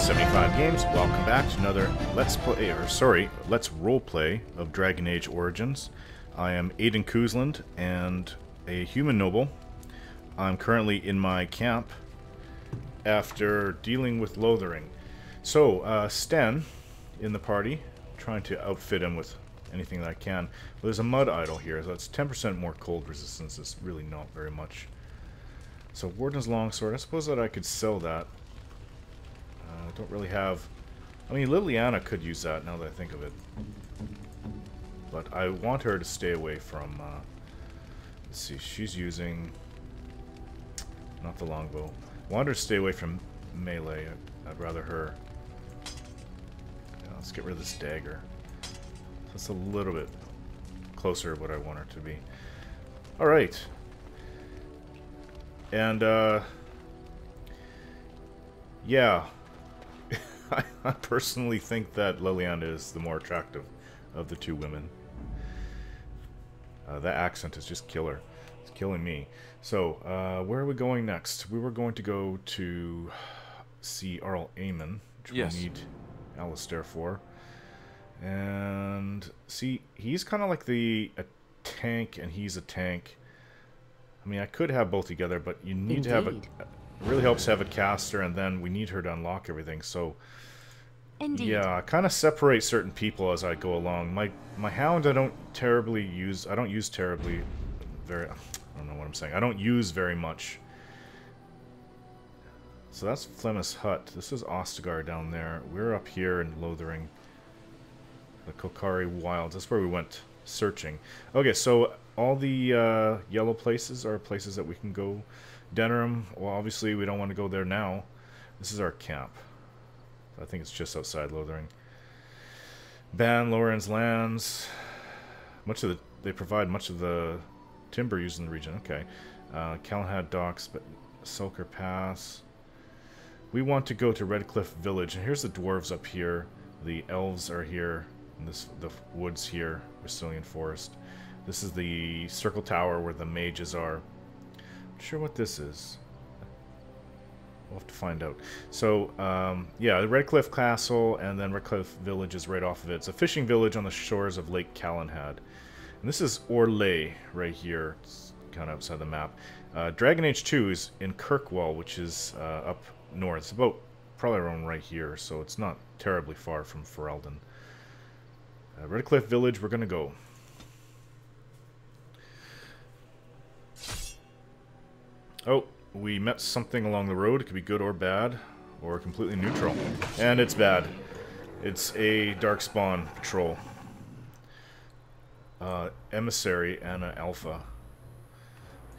75 Games. Welcome back to another let's roleplay of Dragon Age Origins. I am Aiden Koosland and a human noble. I'm currently in my camp after dealing with Lothering. So, Sten in the party, trying to outfit him with anything that I can. Well, there's a mud idol here, so it's 10% more cold resistance. It's really not very much. So, Warden's Longsword, I suppose that I could sell that. I don't really have... I mean, Liliana could use that now that I think of it. But I want her to stay away from... let's see, she's using... not the longbow. I want her to stay away from melee. I'd rather her... Yeah, let's get rid of this dagger. That's a little bit closer to what I want her to be. Alright. And, yeah. I personally think that Liliana is the more attractive of the two women. That accent is just killer. It's killing me. So, where are we going next? We were going to go to see Arl Amon, which we need Alistair for. And, see, he's kind of like a tank, and he's a tank. I mean, I could have both together, but you need to have a... It really helps to have a caster, and then we need her to unlock everything, so... Yeah, I kind of separate certain people as I go along. My hound I don't use terribly very... I don't know what I'm saying. I don't use very much. So that's Flemeth's Hut. This is Ostagar down there. We're up here in Lothering. The Kokari Wilds. That's where we went searching. Okay, so all the yellow places are places that we can go. Denerim, well, obviously we don't want to go there now. This is our camp. I think it's just outside Lothering. Ban Loren's lands. They provide much of the timber used in the region. Okay. Calenhad docks, but Sulker Pass. We want to go to Redcliffe Village, and here's the dwarves up here. The elves are here. And the woods here, Bristolian Forest. This is the circle tower where the mages are. Not sure what this is. We'll have to find out. So, yeah, the Redcliffe Castle and then Redcliffe Village is right off of it. It's a fishing village on the shores of Lake Calenhad. And this is Orlais right here. It's kind of outside the map. Dragon Age 2 is in Kirkwall, which is up north. It's about probably around right here, so it's not terribly far from Ferelden. Redcliffe Village, we're going to go. Oh. We met something along the road. It could be good or bad, or completely neutral. And it's bad. It's a Darkspawn patrol. Emissary and an Alpha.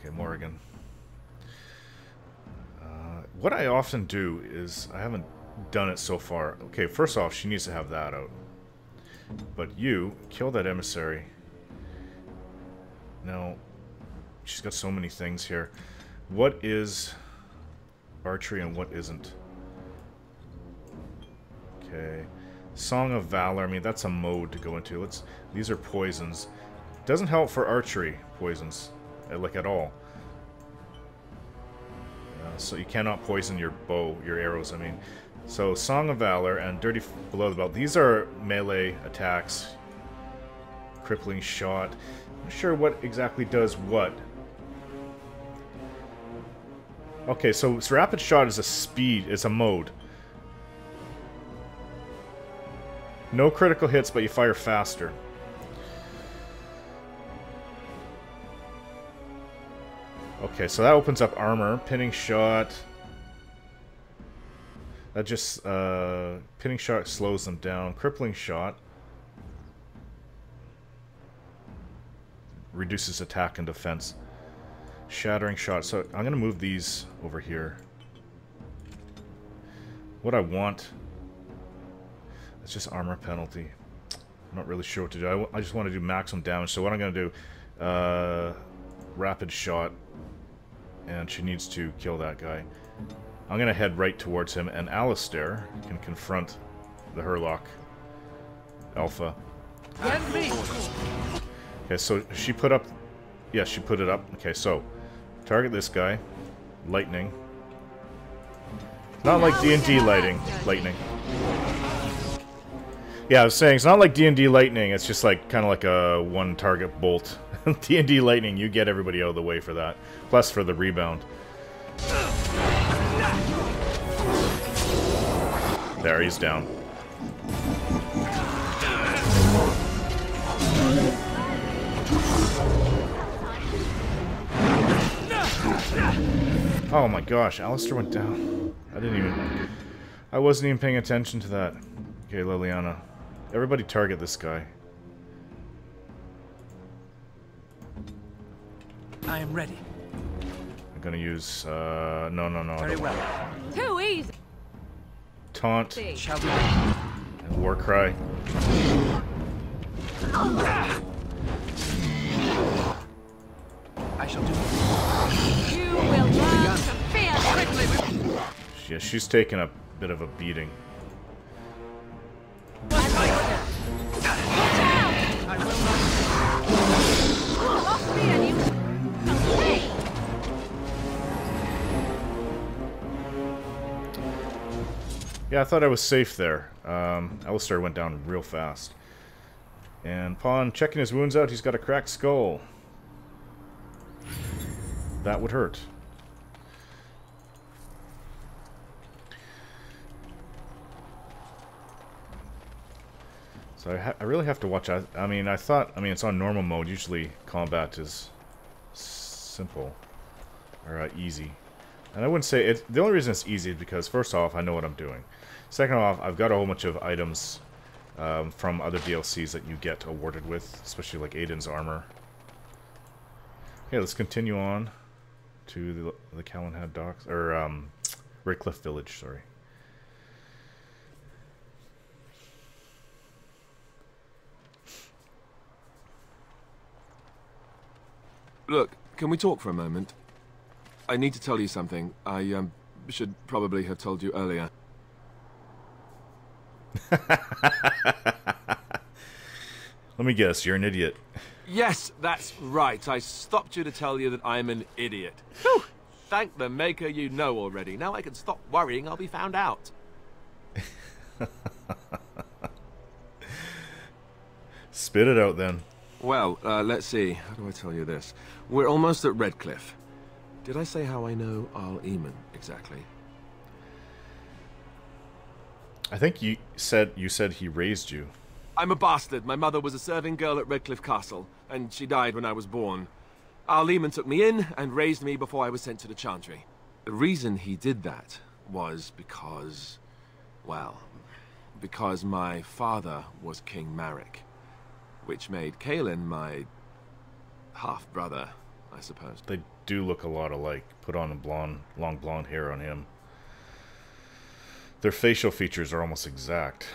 Okay, Morrigan. What I often do is, I haven't done it so far. Okay, first off, she needs to have that out. But you, kill that Emissary. Now, she's got so many things here. What is archery and what isn't? Okay. Song of Valor, I mean, that's a mode to go into. These are poisons. Doesn't help for archery poisons, like at all. So you cannot poison your bow, your arrows, I mean. So, Song of Valor and Dirty Below the Belt. These are melee attacks. Crippling Shot. I'm not sure what exactly does what. Okay, so Rapid Shot is a speed, it's a mode. No critical hits, but you fire faster. Okay, so that opens up armor. Pinning Shot. That just, Pinning Shot slows them down. Crippling Shot reduces attack and defense. Shattering Shot. So I'm going to move these over here. What I want... It's just armor penalty. I'm not really sure what to do. I just want to do maximum damage. So what I'm going to do... Rapid Shot. And she needs to kill that guy. I'm going to head right towards him. And Alistair can confront the Herlock Alpha. And me! Okay, so she put up... Yeah, she put it up. Okay, so... Target this guy. Lightning. Not like D&D lightning. Yeah, I was saying, it's not like D&D lightning, it's just like, kind of like a one-target bolt. D&D lightning, you get everybody out of the way for that. Plus for the rebound. There, he's down. Oh my gosh, Alistair went down. I wasn't even paying attention to that. Okay, Liliana. Everybody target this guy. I am ready. I'm gonna use, no. Very well. Too easy. Taunt. Shall we? And war cry. I shall do it. You will learn to fear quickly. Yeah, she's taking a bit of a beating. Yeah, I thought I was safe there. Alistair went down real fast. And upon checking his wounds out, he's got a cracked skull. That would hurt. So I really have to watch out. I mean, it's on normal mode. Usually combat is simple. Or easy. And I wouldn't say it. The only reason it's easy is because, first off, I know what I'm doing. Second off, I've got a whole bunch of items from other DLCs that you get awarded with, especially like Aiden's armor. Okay, let's continue on to the Callanhead docks, or Redcliffe Village, sorry. Look, can we talk for a moment? I need to tell you something. I should probably have told you earlier. Let me guess, you're an idiot. Yes, that's right. I stopped you to tell you that I'm an idiot. Whew! Thank the maker you know already. Now I can stop worrying I'll be found out. Spit it out then. Well, let's see. How do I tell you this? We're almost at Redcliffe. Did I say how I know Arl exactly? I think you said he raised you. I'm a bastard. My mother was a serving girl at Redcliffe Castle, and she died when I was born. Arl took me in and raised me before I was sent to the Chantry. The reason he did that was because, well, because my father was King Marek, which made Kaelin my half-brother, I suppose. They do look a lot alike. Put on a long blonde hair on him. Their facial features are almost exact.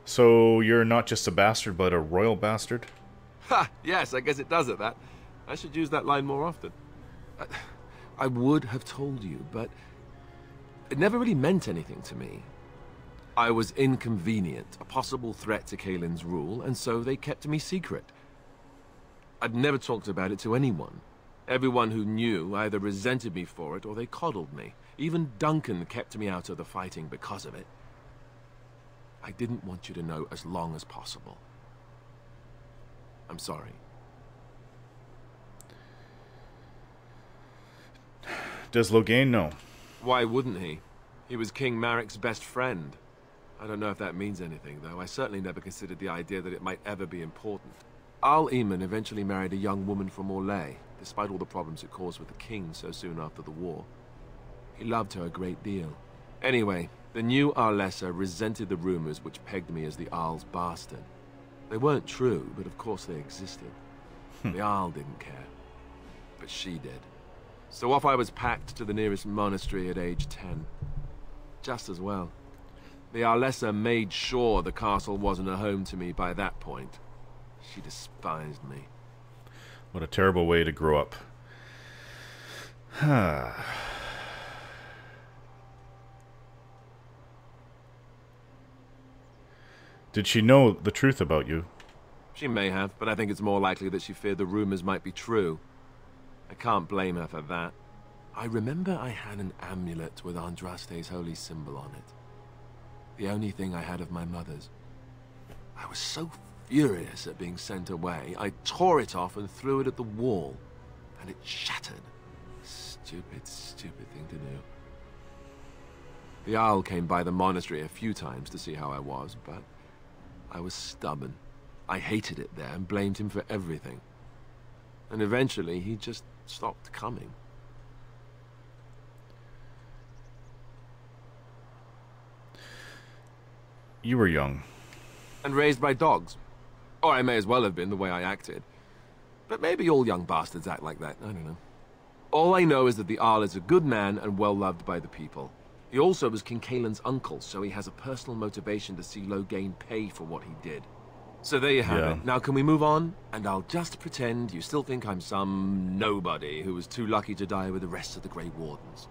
So you're not just a bastard, but a royal bastard? Ha! Yes, I guess it does at that. I should use that line more often. I would have told you, but it never really meant anything to me. I was inconvenient, a possible threat to Kaelin's rule, and so they kept me secret. I'd never talked about it to anyone. Everyone who knew either resented me for it or they coddled me. Even Duncan kept me out of the fighting because of it. I didn't want you to know as long as possible. I'm sorry. Does Logain know? Why wouldn't he? He was King Marek's best friend. I don't know if that means anything, though. I certainly never considered the idea that it might ever be important. Arl eventually married a young woman from Orlais, despite all the problems it caused with the king so soon after the war. He loved her a great deal. Anyway, the new Arlessa resented the rumors which pegged me as the Arl's bastard. They weren't true, but of course they existed. The Arl didn't care, but she did. So off I was packed to the nearest monastery at age 10. Just as well. The Arlessa made sure the castle wasn't a home to me by that point. She despised me. What a terrible way to grow up. Did she know the truth about you? She may have, but I think it's more likely that she feared the rumors might be true. I can't blame her for that. I remember I had an amulet with Andraste's holy symbol on it. The only thing I had of my mother's. I was so furious at being sent away, I tore it off and threw it at the wall, and it shattered. Stupid, stupid thing to do. The Arl came by the monastery a few times to see how I was, but I was stubborn. I hated it there and blamed him for everything. And eventually he just stopped coming. You were young. And raised by dogs. Or I may as well have been, the way I acted. But maybe all young bastards act like that, I don't know. All I know is that the Arl is a good man and well-loved by the people. He also was King Caelan's uncle, so he has a personal motivation to see Loghain pay for what he did. So there you have it. Now can we move on? And I'll just pretend you still think I'm some nobody who was too lucky to die with the rest of the Grey Wardens.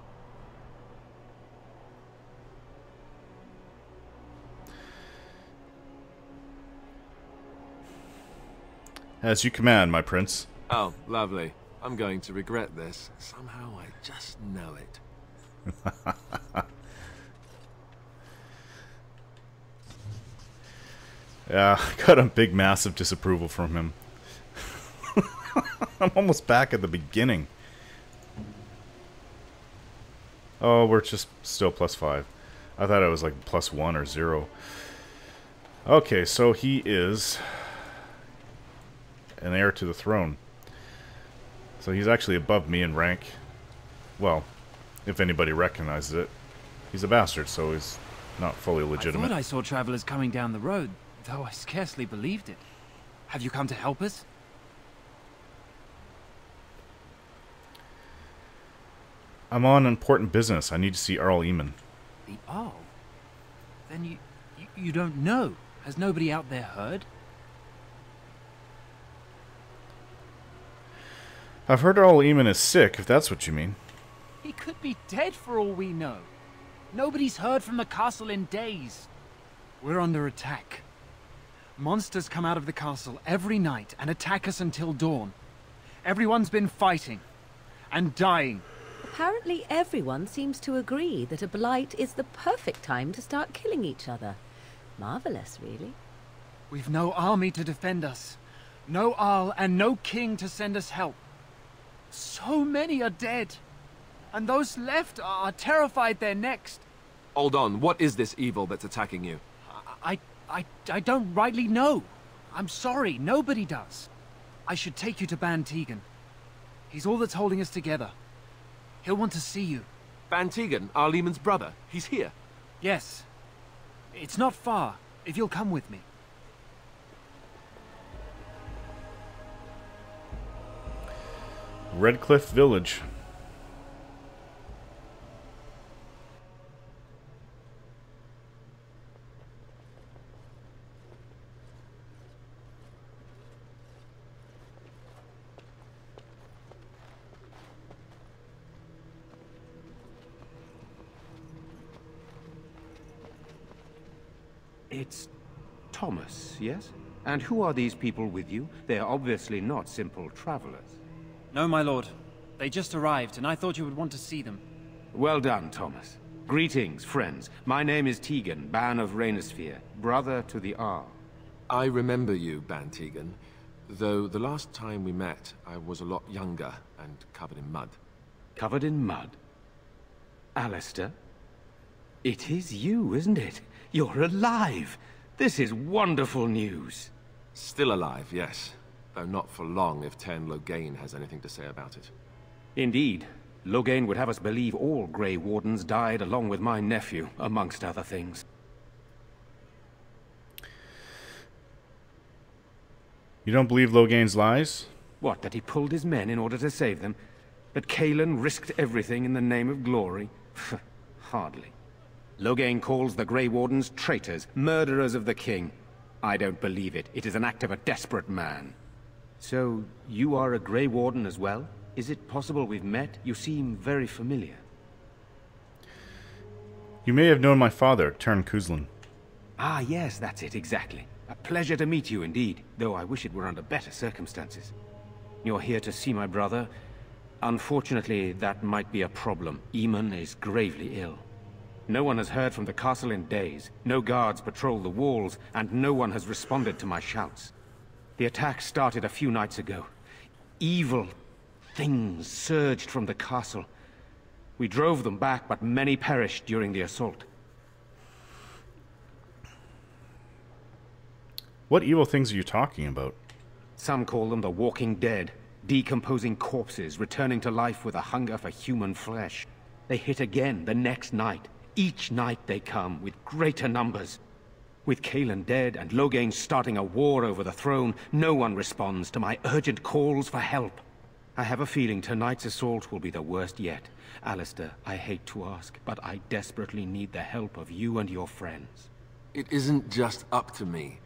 As you command, my prince. Oh, lovely. I'm going to regret this. Somehow I just know it. Yeah, I got a big, massive disapproval from him. I'm almost back at the beginning. Oh, we're just still +5. I thought it was like +1 or 0. Okay, so he is an heir to the throne. So he's actually above me in rank. Well, if anybody recognizes it. He's a bastard, so he's not fully legitimate. I thought I saw travelers coming down the road, though I scarcely believed it. Have you come to help us? I'm on important business. I need to see Arl Eamon. The Arl? Then you don't know. Has nobody out there heard? I've heard Arl Eamon is sick, if that's what you mean. He could be dead for all we know. Nobody's heard from the castle in days. We're under attack. Monsters come out of the castle every night and attack us until dawn. Everyone's been fighting and dying. Apparently everyone seems to agree that a blight is the perfect time to start killing each other. Marvelous, really. We've no army to defend us. No Arl and no king to send us help. So many are dead. And those left are terrified they're next. Hold on, what is this evil that's attacking you? I don't rightly know. I'm sorry, nobody does. I should take you to Ban Tegan. He's all that's holding us together. He'll want to see you. Ban Tegan, Arl Eamon's brother. He's here. Yes. It's not far, if you'll come with me. Redcliffe Village. It's Thomas, yes? And who are these people with you? They're obviously not simple travelers. No, my lord. They just arrived, and I thought you would want to see them. Well done, Thomas. Greetings, friends. My name is Tegan, Ban of Rainersphere, brother to the Arl. I remember you, Ban Tegan, though the last time we met, I was a lot younger and covered in mud. Covered in mud? Alistair? It is you, isn't it? You're alive! This is wonderful news! Still alive, yes. Though not for long if Ten Loghain has anything to say about it. Indeed. Loghain would have us believe all Grey Wardens died along with my nephew, amongst other things. You don't believe Loghain's lies? What, that he pulled his men in order to save them? That Caelan risked everything in the name of glory? Hardly. Loghain calls the Grey Wardens traitors, murderers of the king. I don't believe it. It is an act of a desperate man. So, you are a Grey Warden as well? Is it possible we've met? You seem very familiar. You may have known my father, Tern Kuzlan. Ah, yes, that's it, exactly. A pleasure to meet you indeed, though I wish it were under better circumstances. You're here to see my brother. Unfortunately, that might be a problem. Eamon is gravely ill. No one has heard from the castle in days. No guards patrol the walls, and no one has responded to my shouts. The attack started a few nights ago. Evil things surged from the castle. We drove them back, but many perished during the assault. What evil things are you talking about? Some call them the Walking Dead, decomposing corpses returning to life with a hunger for human flesh. They hit again the next night. Each night they come, with greater numbers. With Cailan dead and Loghain starting a war over the throne, no one responds to my urgent calls for help. I have a feeling tonight's assault will be the worst yet. Alistair, I hate to ask, but I desperately need the help of you and your friends. It isn't just up to me.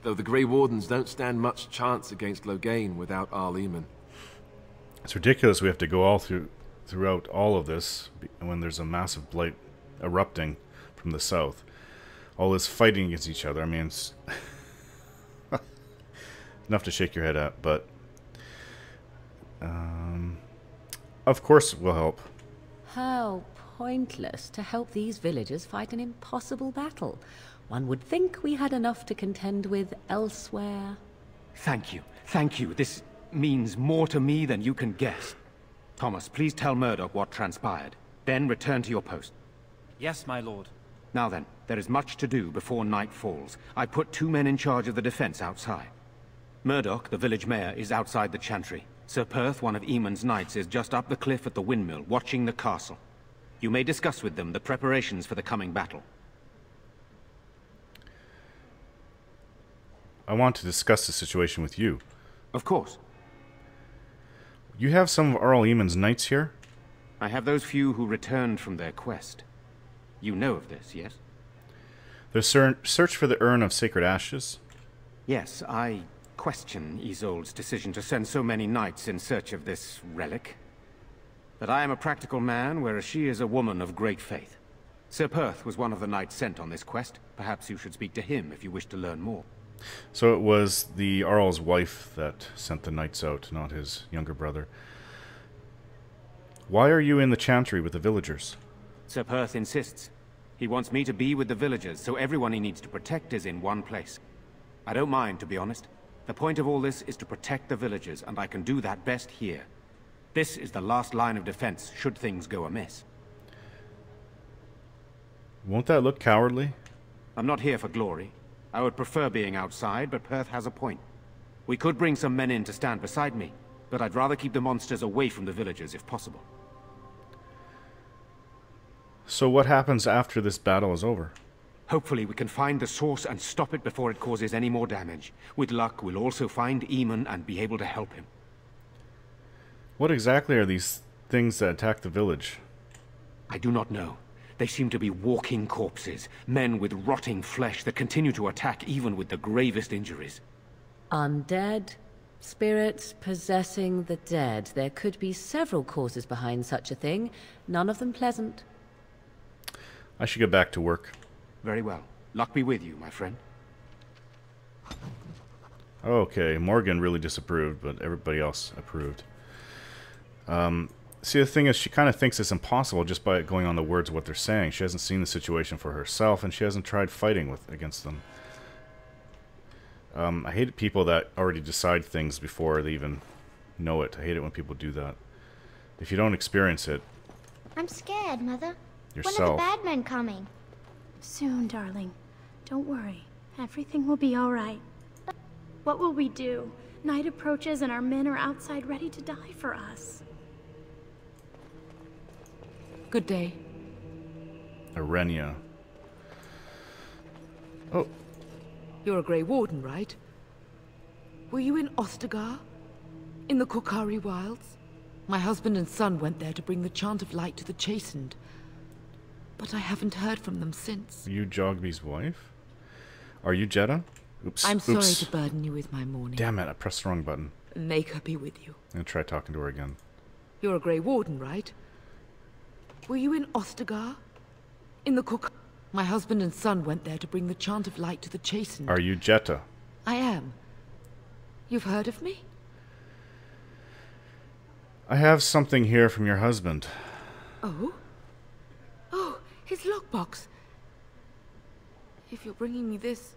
Though the Grey Wardens don't stand much chance against Loghain without Arl Eamon. It's ridiculous we have to go throughout all of this when there's a massive blight erupting from the south. All this fighting against each other. I mean, it's enough to shake your head at, but of course it will help. How pointless to help these villagers fight an impossible battle. One would think we had enough to contend with elsewhere. Thank you. Thank you. This means more to me than you can guess. Thomas, please tell Murdoch what transpired. Then return to your post. Yes, my lord. Now then, there is much to do before night falls. I put 2 men in charge of the defense outside. Murdoch, the village mayor, is outside the chantry. Sir Perth, one of Eamon's knights, is just up the cliff at the windmill, watching the castle. You may discuss with them the preparations for the coming battle. I want to discuss the situation with you. Of course. You have some of Arl Eamon's knights here? I have those few who returned from their quest. You know of this, yes? The search for the Urn of Sacred Ashes? Yes, I question Isolde's decision to send so many knights in search of this relic. But I am a practical man, whereas she is a woman of great faith. Sir Perth was one of the knights sent on this quest. Perhaps you should speak to him if you wish to learn more. So it was the Arl's wife that sent the knights out, not his younger brother. Why are you in the chantry with the villagers? Sir Perth insists. He wants me to be with the villagers, so everyone he needs to protect is in one place. I don't mind, to be honest. The point of all this is to protect the villagers, and I can do that best here. This is the last line of defense, should things go amiss. Won't that look cowardly? I'm not here for glory. I would prefer being outside, but Perth has a point. We could bring some men in to stand beside me, but I'd rather keep the monsters away from the villagers if possible. So what happens after this battle is over? Hopefully we can find the source and stop it before it causes any more damage. With luck, we'll also find Eamon and be able to help him. What exactly are these things that attack the village? I do not know. They seem to be walking corpses, men with rotting flesh that continue to attack even with the gravest injuries. Undead? Spirits possessing the dead. There could be several causes behind such a thing, none of them pleasant. I should get back to work. Very well. Luck be with you, my friend. Okay, Morgan really disapproved, but everybody else approved. See, the thing is, she kind of thinks it's impossible just by going on the words of what they're saying. She hasn't seen the situation for herself, and she hasn't tried fighting against them. I hate people that already decide things before they even know it. I hate it when people do that. If you don't experience it I'm scared, Mother. yourself... When are the bad men coming? Soon, darling. Don't worry. Everything will be all right. What will we do? Night approaches and our men are outside ready to die for us. Good day. Arenia. Oh. You're a Grey Warden, right? Were you in Ostagar? In the Korkari Wilds? My husband and son went there to bring the chant of light to the chastened. But I haven't heard from them since. Are you Jogby's wife? Are you Jeddah? Oops. I'm sorry Oops. to burden you with my mourning. Damn it, I pressed the wrong button. Make her be with you. I'm gonna try talking to her again. You're a Grey Warden, right? Were you in Ostagar? In the Korkari... My husband and son went there to bring the chant of light to the chastened. Are you Jetta? I am. You've heard of me? I have something here from your husband. Oh? Oh, his lockbox. If you're bringing me this...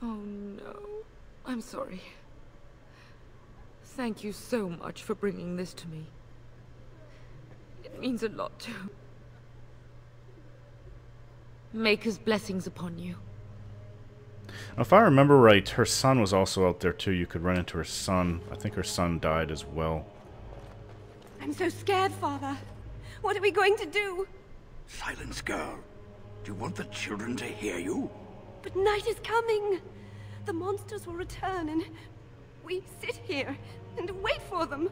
Oh no. I'm sorry. Thank you so much for bringing this to me. It means a lot to... Maker's blessings upon you. If I remember right, her son was also out there too. You could run into her son. I think her son died as well. I'm so scared, Father. What are we going to do? Silence, girl. Do you want the children to hear you? But night is coming. The monsters will return and we sit here and wait for them.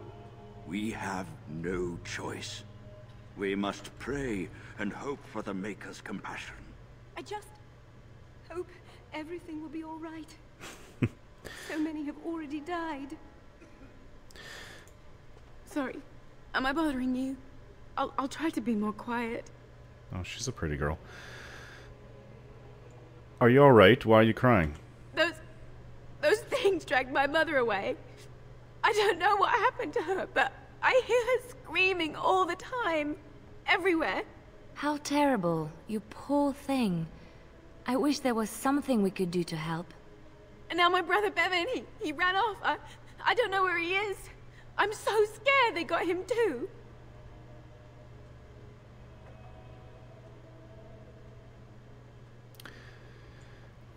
We have no choice. We must pray and hope for the Maker's compassion. I just hope everything will be all right. So many have already died. Sorry, am I bothering you? I'll try to be more quiet. Oh, she's a pretty girl. Are you alright? Why are you crying? Those things dragged my mother away. I don't know what happened to her, but I hear her screaming all the time. Everywhere. How terrible. You poor thing. I wish there was something we could do to help. And now my brother Bevan, he ran off. I don't know where he is. I'm so scared they got him too.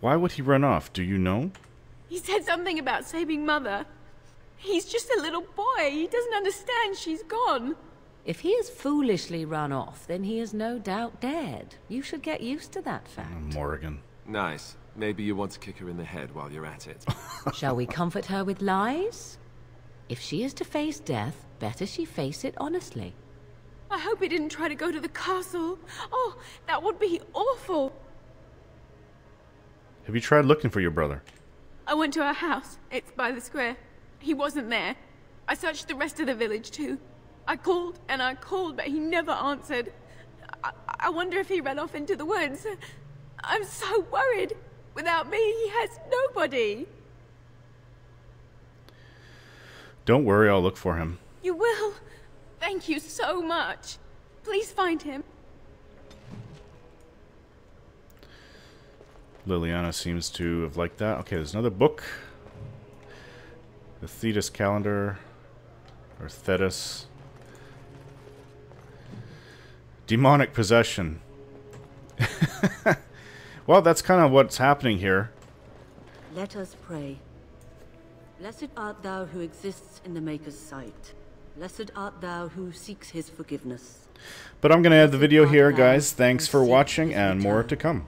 Why would he run off? Do you know? He said something about saving Mother. He's just a little boy. He doesn't understand she's gone. If he has foolishly run off, then he is no doubt dead. You should get used to that fact. Morrigan. Nice. Maybe you want to kick her in the head while you're at it. Shall we comfort her with lies? If she is to face death, better she face it honestly. I hope he didn't try to go to the castle. Oh, that would be awful. Have you tried looking for your brother? I went to our house. It's by the square. He wasn't there. I searched the rest of the village too. I called and I called, but he never answered. I wonder if he ran off into the woods. I'm so worried. Without me, he has nobody. Don't worry, I'll look for him. You will? Thank you so much. Please find him. Liliana seems to have liked that. Okay, there's another book. The Thetis Calendar. Or Thetis. Demonic possession. Well, that's kind of what's happening here. Let us pray. Blessed art thou who exists in the Maker's sight. Blessed art thou who seeks his forgiveness. But I'm going to end the video here, guys. Thanks for watching, and more to come.